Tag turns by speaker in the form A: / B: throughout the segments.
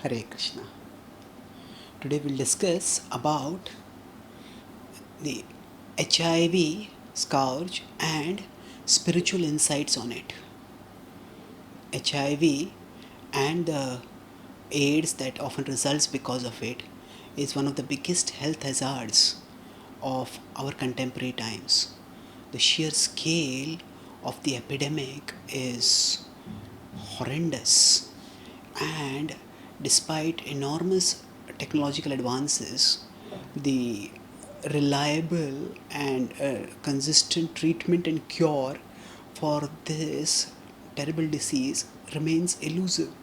A: Hare Krishna. Today we'll discuss about the HIV scourge and spiritual insights on it. HIV and the AIDS that often results because of it is one of the biggest health hazards of our contemporary times. The sheer scale of the epidemic is horrendous, and despite enormous technological advances, the reliable and consistent treatment and cure for this terrible disease remains elusive,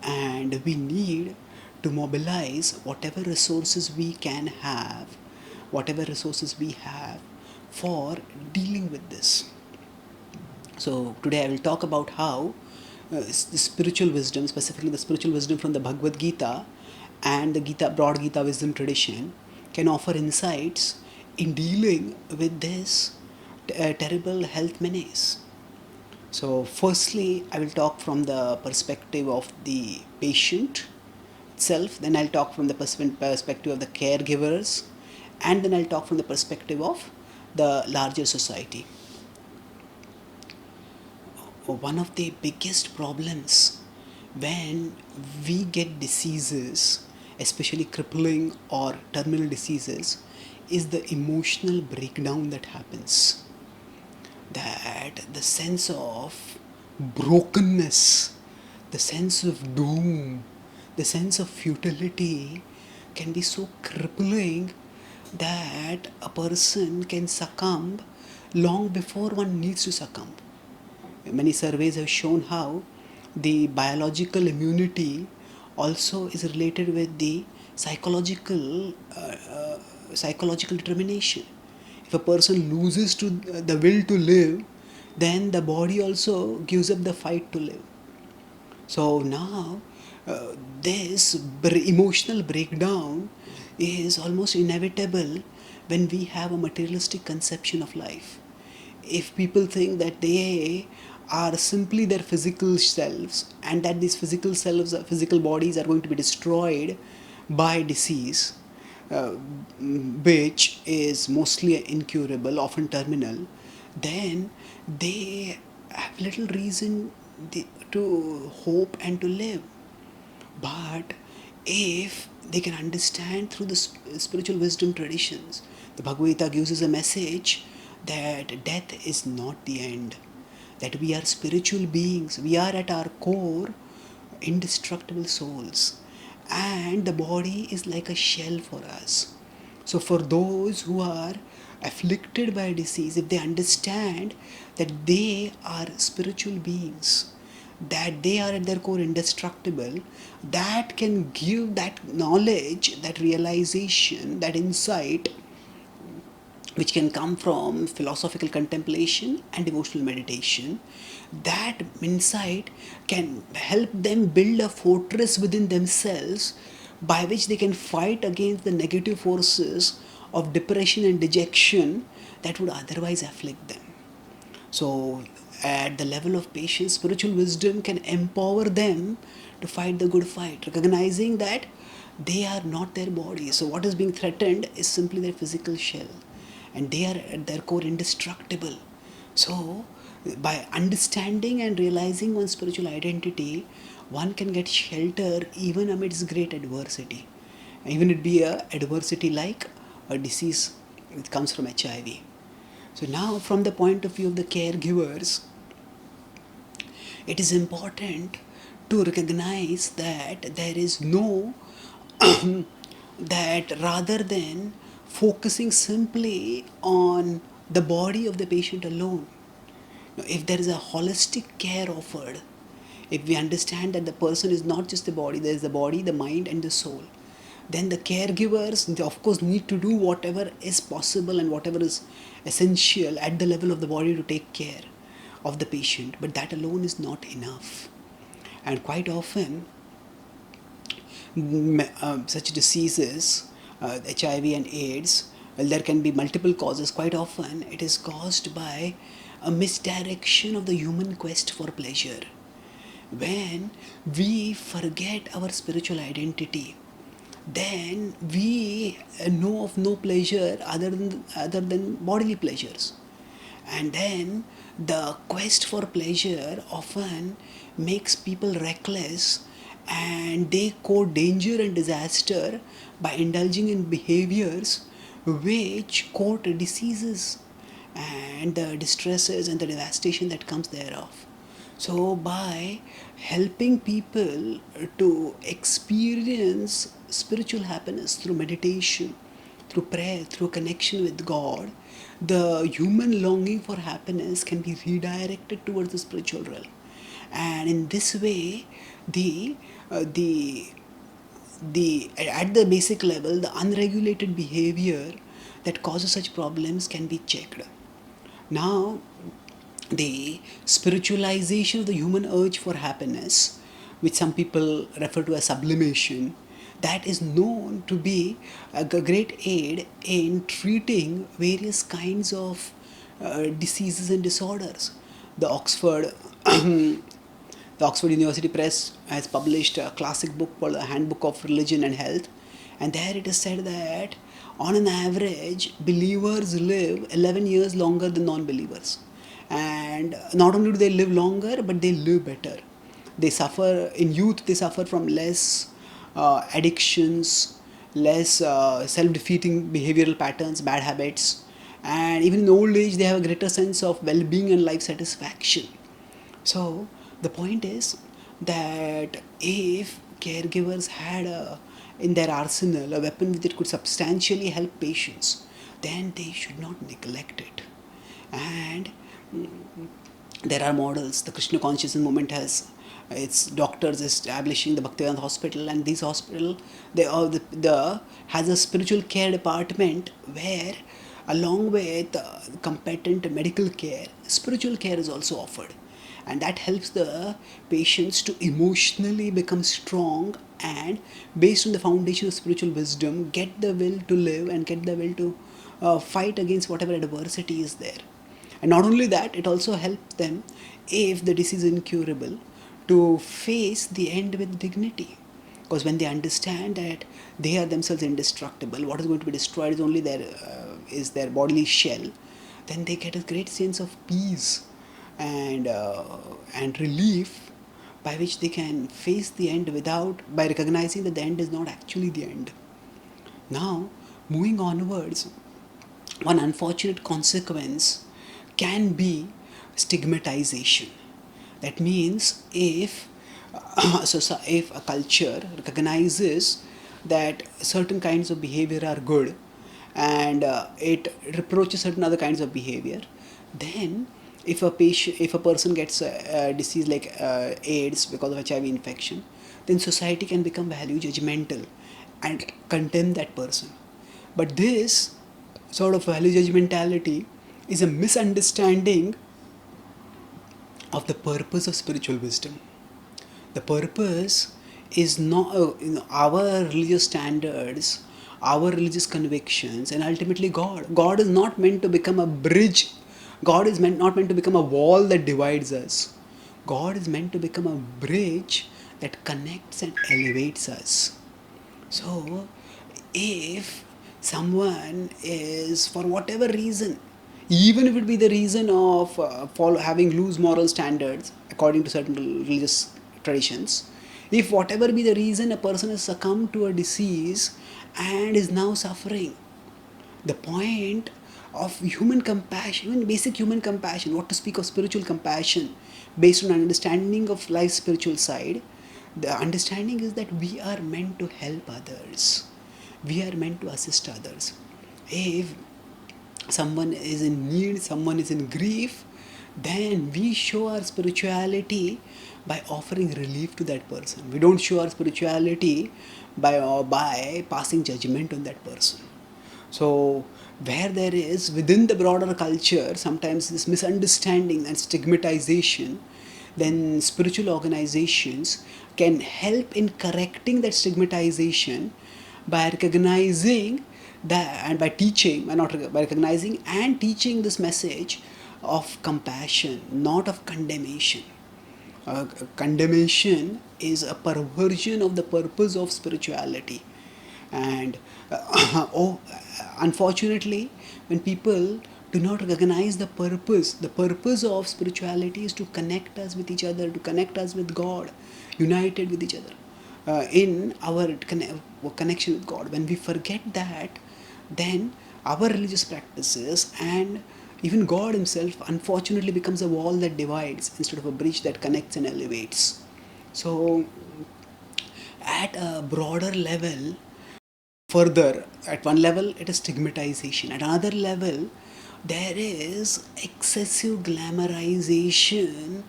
A: and we need to mobilize whatever resources we have for dealing with this. So today I will talk about how the spiritual wisdom, specifically the spiritual wisdom from the Bhagavad Gita and the broad Gita wisdom tradition, can offer insights in dealing with this terrible health menace. So firstly, I will talk from the perspective of the patient itself, then I'll talk from the perspective of the caregivers, and then I'll talk from the perspective of the larger society. One of the biggest problems when we get diseases, especially crippling or terminal diseases, is the emotional breakdown that happens. That the sense of brokenness, the sense of doom, the sense of futility can be so crippling that a person can succumb long before one needs to succumb. Many surveys have shown how the biological immunity also is related with the psychological determination. If a person loses to the will to live, then the body also gives up the fight to live. So now this emotional breakdown is almost inevitable when we have a materialistic conception of life. If people think that they are simply their physical selves and that these physical bodies are going to be destroyed by disease, which is mostly incurable, often terminal, then they have little reason to hope and to live. But if they can understand through the spiritual wisdom traditions, the Bhagavad Gita gives us a message that death is not the end, that we are spiritual beings, we are at our core indestructible souls, and the body is like a shell for us. So for those who are afflicted by disease, if they understand that they are spiritual beings, that they are at their core indestructible, that can give that knowledge, that realization, that insight, which can come from philosophical contemplation and devotional meditation. That insight can help them build a fortress within themselves by which they can fight against the negative forces of depression and dejection that would otherwise afflict them. So, at the level of patience, spiritual wisdom can empower them to fight the good fight, recognizing that they are not their body. So, what is being threatened is simply their physical shell, and they are at their core indestructible. So, by understanding and realizing one's spiritual identity, one can get shelter even amidst great adversity. Even it be a adversity like a disease that comes from HIV. So now, from the point of view of the caregivers, it is important to recognize that there is no that rather than focusing simply on the body of the patient alone, if there is a holistic care offered, if we understand that the person is not just the body, there is the body, the mind, and the soul, then the caregivers, they of course need to do whatever is possible and whatever is essential at the level of the body to take care of the patient, but that alone is not enough. And quite often such diseases, HIV and AIDS, well, there can be multiple causes. Quite often it is caused by a misdirection of the human quest for pleasure. When we forget our spiritual identity, then we know of no pleasure other than bodily pleasures. And then the quest for pleasure often makes people reckless, and they court danger and disaster by indulging in behaviors which court diseases and the distresses and the devastation that comes thereof. So, by helping people to experience spiritual happiness through meditation, through prayer, through connection with God, the human longing for happiness can be redirected towards the spiritual realm. And in this way, the uh, the the at the basic level, the unregulated behavior that causes such problems can be checked. Now, the spiritualization of the human urge for happiness, which some people refer to as sublimation, that is known to be a great aid in treating various kinds of diseases and disorders. The Oxford the Oxford University Press has published a classic book called The Handbook of Religion and Health, and there it is said that on an average, believers live 11 years longer than non believers. And not only do they live longer, but they live better. They suffer, in youth, they suffer from less addictions, less self defeating behavioral patterns, bad habits, and even in old age, they have a greater sense of well being and life satisfaction. So the point is that if caregivers had in their arsenal a weapon that could substantially help patients, then they should not neglect it. And there are models. The Krishna consciousness movement has its doctors establishing the Bhaktivedanta hospital, and this hospital the has a spiritual care department where, along with competent medical care, spiritual care is also offered, and that helps the patients to emotionally become strong and, based on the foundation of spiritual wisdom, get the will to live and get the will to fight against whatever adversity is there. And not only that, it also helps them, if the disease is incurable, to face the end with dignity. Because when they understand that they are themselves indestructible, what is going to be destroyed is their bodily shell, then they get a great sense of peace and relief, by which they can face the end without by recognizing that the end is not actually the end. Now, moving onwards, one unfortunate consequence can be stigmatization. That means if a culture recognizes that certain kinds of behavior are good, and it reproaches certain other kinds of behavior, then if a person gets a disease like AIDS because of HIV infection, then society can become value judgmental and condemn that person. But this sort of value judgmentality is a misunderstanding of the purpose of spiritual wisdom. The purpose is not our religious standards, our religious convictions, and ultimately God. God is not meant to become a bridge. God is not meant to become a wall that divides us. God is meant to become a bridge that connects and elevates us. So, if someone is, for whatever reason, even if it be the reason of having loose moral standards according to certain religious traditions, if whatever be the reason a person has succumbed to a disease and is now suffering, the point of human compassion, even basic human compassion, what to speak of spiritual compassion, based on understanding of life's spiritual side, the understanding is that we are meant to help others. We are meant to assist others. If someone is in need, someone is in grief, then we show our spirituality by offering relief to that person. We don't show our spirituality by passing judgment on that person. So, where there is within the broader culture sometimes this misunderstanding and stigmatization, then spiritual organizations can help in correcting that stigmatization by recognizing that, and by teaching, and not by recognizing and teaching this message of compassion, not of condemnation. Condemnation is a perversion of the purpose of spirituality. And oh, unfortunately, when people do not recognize the purpose of spirituality is to connect us with each other, to connect us with God, united with each other in our connection with God. When we forget that, then our religious practices and even God Himself unfortunately becomes a wall that divides instead of a bridge that connects and elevates. So, at a broader level, further, at one level, it is stigmatization. At another level, there is excessive glamorization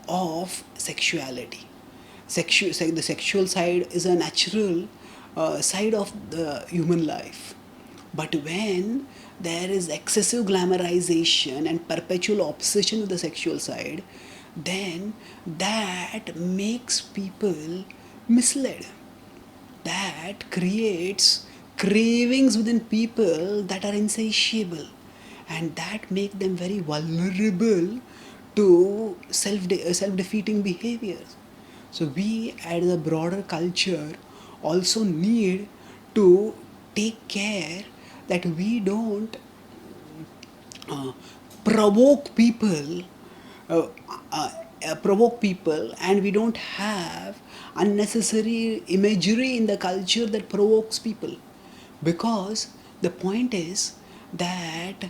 A: of sexuality. The sexual side is a natural side of the human life. But when there is excessive glamorization and perpetual obsession with the sexual side, then that makes people misled. That creates cravings within people that are insatiable, and that make them very vulnerable to self-defeating behaviors. So we as a broader culture also need to take care that we don't uh, provoke people uh, uh, provoke people, and we don't have unnecessary imagery in the culture that provokes people, because the point is that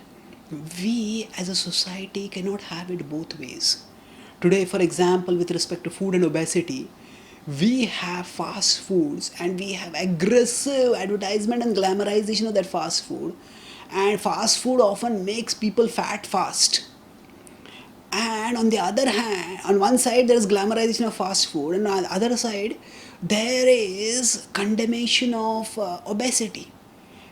A: we as a society cannot have it both ways. Today, for example, with respect to food and obesity, we have fast foods and we have aggressive advertisement and glamorization of that fast food, and fast food often makes people fat fast. And on the other hand, on one side there is glamorization of fast food, and on the other side there is condemnation of obesity.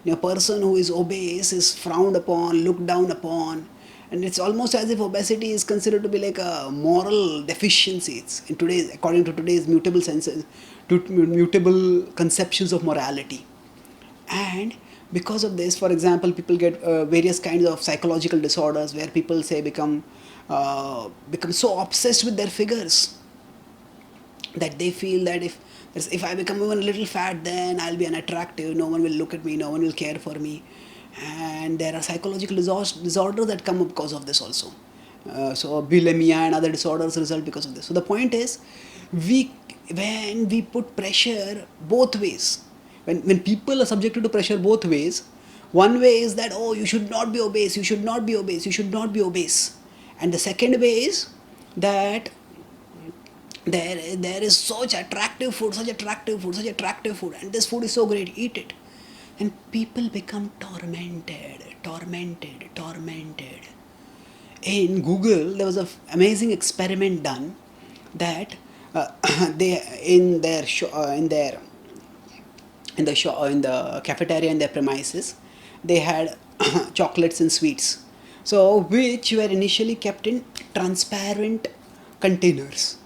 A: A person who is obese is frowned upon, looked down upon, and it's almost as if obesity is considered to be like a moral deficiency. It's in today's, according to today's mutable senses, to mutable conceptions of morality. And because of this, for example, people get various kinds of psychological disorders where people say become so obsessed with their figures that they feel that if I become even a little fat, then I'll be unattractive, no one will look at me, no one will care for me. And there are psychological disorders that come up because of this also. So bulimia and other disorders result because of this. So the point is, we when we put pressure both ways, when people are subjected to pressure both ways, one way is that, oh, you should not be obese, you should not be obese, you should not be obese. And the second way is that there is such attractive food, such attractive food, such attractive food, and this food is so great, eat it. And people become tormented. In Google, there was an amazing experiment done that they in the cafeteria in their premises, they had chocolates and sweets, so which were initially kept in transparent containers.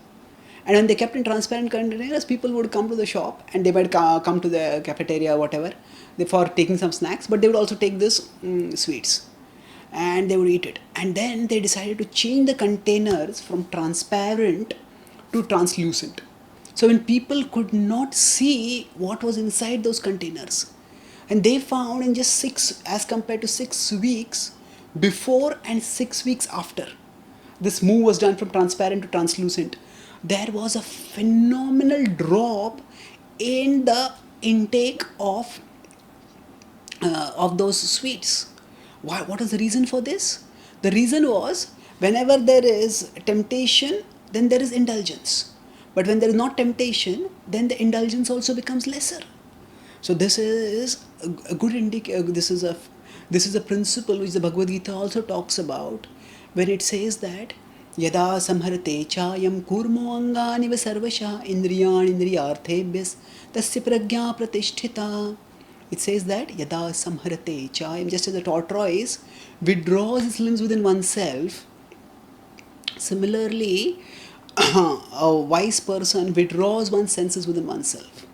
A: And when they kept in transparent containers, people would come to the shop and they might come to the cafeteria or whatever for taking some snacks, but they would also take this sweets and they would eat it. And then they decided to change the containers from transparent to translucent. So when people could not see what was inside those containers, and they found in just as compared to 6 weeks before and 6 weeks after this move was done from transparent to translucent, there was a phenomenal drop in the intake of those sweets. Why? What is the reason for this? The reason was, whenever there is temptation, then there is indulgence. But when there is not temptation, then the indulgence also becomes lesser. So this is a good this is a principle which the Bhagavad Gita also talks about, when it says that yada samharate chayam kurmo angani va sarvasha indriyani indriyarthebhyas tasya prajna pratisthita. It says that yada samharate chayam, just as a tortoise withdraws its limbs within oneself, similarly a wise person withdraws one's senses within oneself.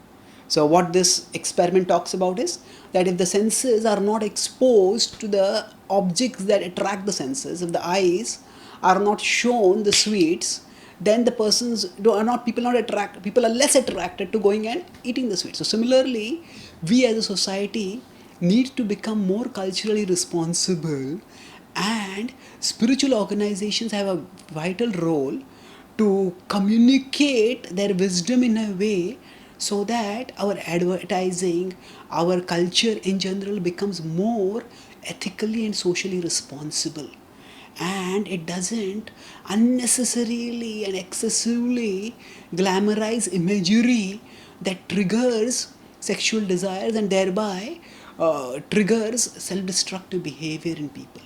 A: So what this experiment talks about is that if the senses are not exposed to the objects that attract the senses, if the eyes are not shown the sweets, then the persons are not people are less attracted to going and eating the sweet. So similarly, we as a society need to become more culturally responsible, and spiritual organizations have a vital role to communicate their wisdom in a way so that our advertising, our culture in general becomes more ethically and socially responsible, and it doesn't unnecessarily and excessively glamorize imagery that triggers sexual desires and thereby triggers self-destructive behavior in people.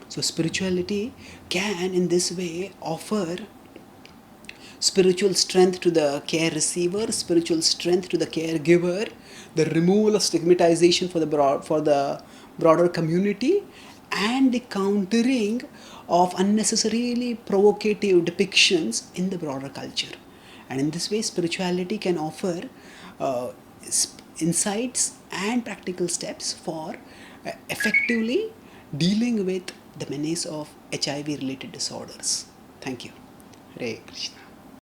A: So spirituality can in this way offer spiritual strength to the care receiver, spiritual strength to the caregiver, the removal of stigmatization for the broader community, and the countering of unnecessarily provocative depictions in the broader culture. And in this way, spirituality can offer uh, insights and practical steps for effectively dealing with the menace of HIV related disorders. Thank you. Hare Krishna.